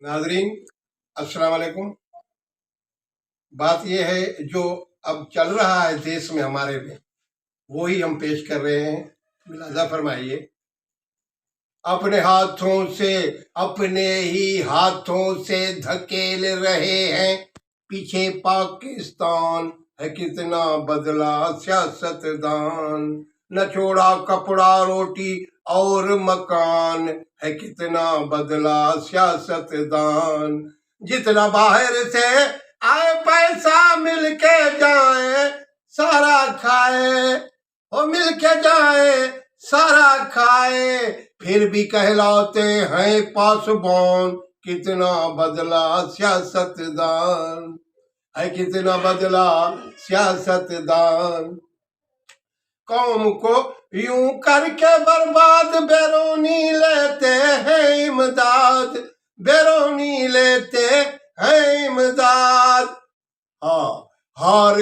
नाजरीन, अस्सलाम वालेकुम। बात यह है जो अब चल रहा है देश में हमारे में, वो ही हम पेश कर रहे हैं। मुलाजा फरमाइए। अपने ही हाथों से धकेल रहे हैं पीछे पाकिस्तान, है कितना बदला सियासतदान। न छोड़ा कपड़ा रोटी और मकान, है कितना बदला सियासतदान। जितना बाहर से आए पैसा मिल के जाए सारा खाए, वो मिल के जाए सारा खाए, फिर भी कहलाते हैं पासवान। कितना बदला सियासतदान, है कितना बदला सियासतदान। कौम को यूं करके बर्बाद बैरोनी लेते हैं इमदाद, बैरोनी लेते हैं इमदाद। हाँ, हार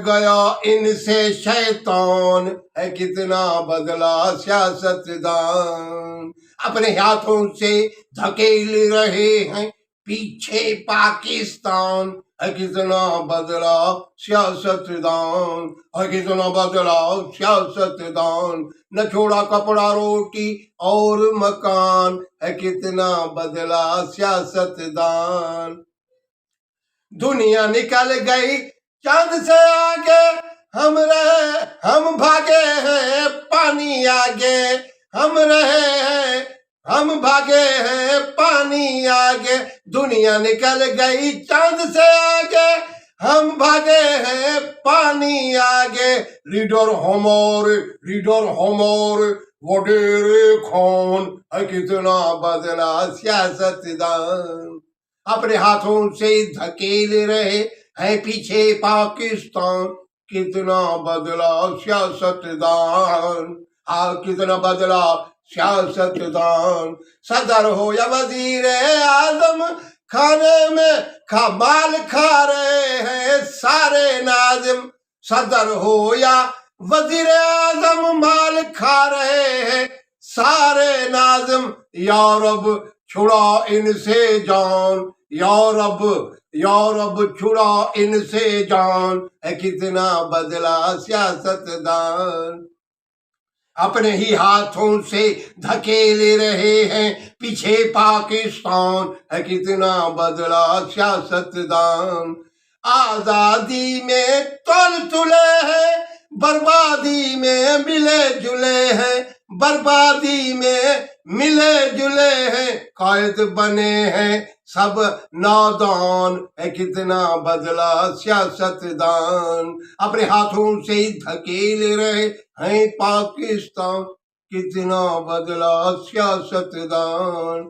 गया इनसे शैतान, है कितना बदला सियासतदान। अपने हाथों से धकेल रहे हैं पीछे पाकिस्तान, है कितना बदला सियासतदान, है कितना बदला सियासतदान। न छोड़ा कपड़ा रोटी और मकान, है कितना बदला सियासतदान। दुनिया निकल गई चांद से आगे, हम भागे हैं पानी आगे। हम भागे हैं पानी आगे। दुनिया निकल गई चांद से आगे, हम भागे हैं पानी आगे। रीडर होमर वडेरे खान, है कितना बदला सियासतदान। अपने हाथों से धकेल रहे हैं पीछे पाकिस्तान, कितना बदला सियासतदान। कितना बदला सियासतदान। सदर हो या वजीर आजम, खाने में कमाल खा रहे हैं सारे नाजिम। सदर हो या वजीर आजम, माल खा रहे हैं सारे नाजिम। या रब छुड़ा इनसे जान, या रब छुड़ा इनसे जान, है कितना बदला सियासतदान। अपने ही हाथों से धकेल रहे हैं पीछे पाकिस्तान, है कितना बदला सियासतदान। आजादी में तोल तुले हैं, बर्बादी में मिले जुले हैं, बर्बादी में मिले जुले हैं। कायद बने हैं सब नादान, है कितना बदला सियासतदान। अपने हाथों से धकेल रहे हैं पाकिस्तान, कितना बदला सियासतदान।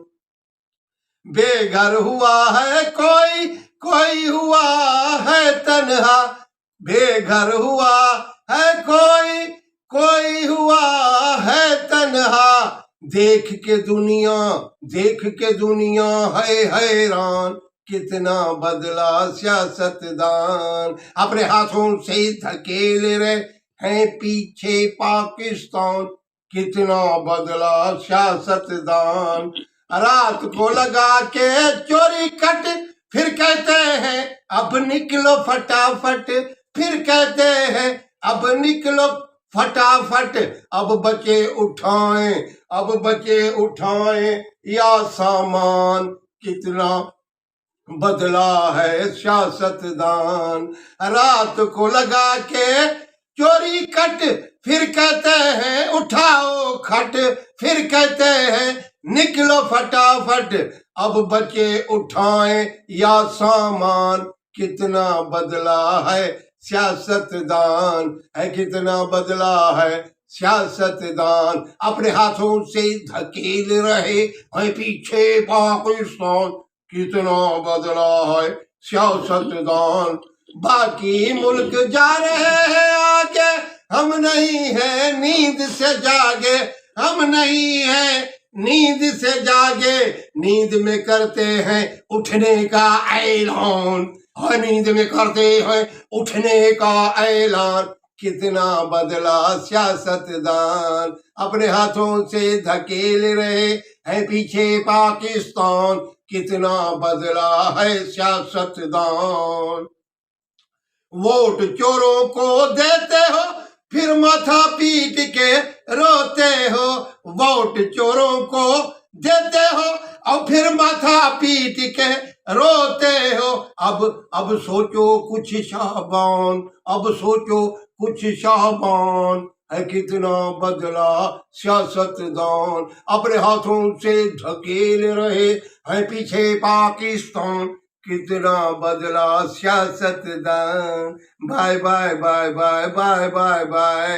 बेघर हुआ है कोई हुआ है तन्हा, बेघर हुआ है कोई हुआ है तन्हा। देख के दुनिया है हैरान, कितना बदला सियासतदान। अपने हाथों से धकेल रहे हैं पीछे पाकिस्तान, कितना बदला सियासतदान। रात को लगा के चोरी कट, फिर कहते हैं अब निकलो फटाफट, फिर कहते हैं अब निकलो फटाफट। अब बचे उठाएं या सामान, कितना बदला है सियासतदान। रात को लगा के चोरी कट, फिर कहते हैं उठाओ खट, फिर कहते हैं निकलो फटाफट। अब बचे उठाएं या सामान, कितना बदला है सियासतदान, है कितना बदला है सियासतदान। अपने हाथों से धकेल रहे हैं पीछे पाकिस्तान, कितना बदला है सियासतदान। बाकी मुल्क जा रहे हैं आगे, हम नहीं है नींद से जागे, हम नहीं है नींद से जागे। नींद में करते हैं उठने का ऐलान, नींद में करते हैं उठने का ऐलान। कितना बदला सियासतदान, अपने हाथों से धकेल रहे हैं पीछे पाकिस्तान, कितना बदला है सियासतदान। वोट चोरों को देते हो फिर माथा पीट के रोते हो, वोट चोरों को देते हो और फिर माथा पीट के रोते हो। अब सोचो कुछ शाबान, अब सोचो कुछ शाबान, है कितना बदला सियासतदान, अपने हाथों से धकेल रहे हैं पीछे पाकिस्तान, कितना बदला सियासतदान। Bye bye bye bye bye bye bye.